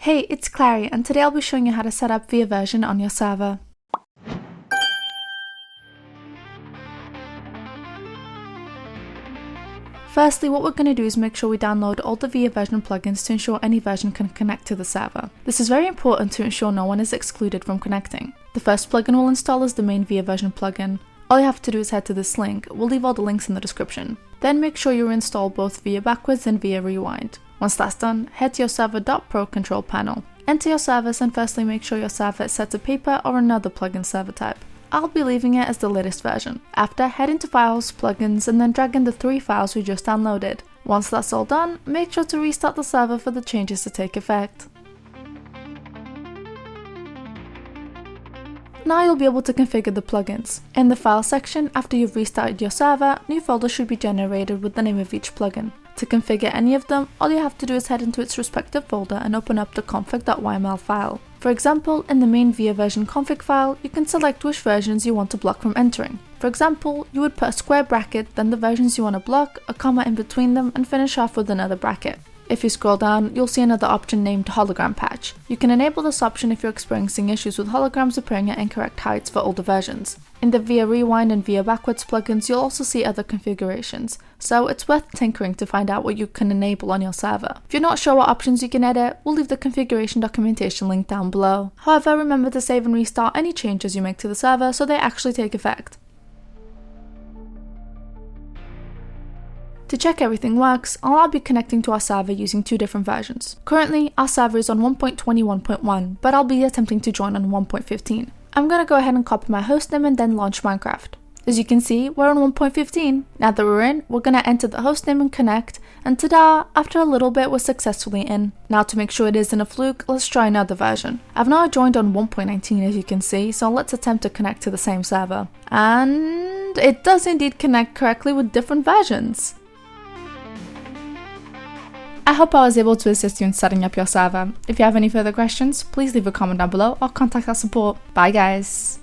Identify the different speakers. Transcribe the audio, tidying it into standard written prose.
Speaker 1: Hey, it's Clary, and today I'll be showing you how to set up ViaVersion on your server. Firstly, what we're going to do is make sure we download all the ViaVersion plugins to ensure any version can connect to the server. This is very important to ensure no one is excluded from connecting. The first plugin we'll install is the main ViaVersion plugin. All you have to do is head to this link. We'll leave all the links in the description. Then make sure you install both Via Backwards and Via Rewind. Once that's done, head to your Server.pro control panel. Enter your service and firstly make sure your server is set to paper or another plugin server type. I'll be leaving it as the latest version. After, head into Files, Plugins, and then drag in the 3 files we just downloaded. Once that's all done, make sure to restart the server for the changes to take effect. Now you'll be able to configure the plugins. In the File section, after you've restarted your server, new folders should be generated with the name of each plugin. To configure any of them, all you have to do is head into its respective folder and open up the config.yml file. For example, in the main ViaVersion config file, you can select which versions you want to block from entering. For example, you would put a square bracket, then the versions you want to block, a comma in between them, and finish off with another bracket. If you scroll down, you'll see another option named Hologram Patch. You can enable this option if you're experiencing issues with holograms appearing at incorrect heights for older versions. In the Via Rewind and Via Backwards plugins, you'll also see other configurations, so it's worth tinkering to find out what you can enable on your server. If you're not sure what options you can edit, we'll leave the configuration documentation link down below. However, remember to save and restart any changes you make to the server so they actually take effect. To check everything works, I'll be connecting to our server using 2 different versions. Currently, our server is on 1.21.1, but I'll be attempting to join on 1.15. I'm going to go ahead and copy my hostname and then launch Minecraft. As you can see, we're on 1.15. Now that we're in, we're going to enter the hostname and connect, and ta-da! After a little bit, we're successfully in. Now to make sure it isn't a fluke, let's try another version. I've now joined on 1.19 as you can see, so let's attempt to connect to the same server. And it does indeed connect correctly with different versions. I hope I was able to assist you in setting up your server. If you have any further questions, please leave a comment down below or contact our support. Bye guys!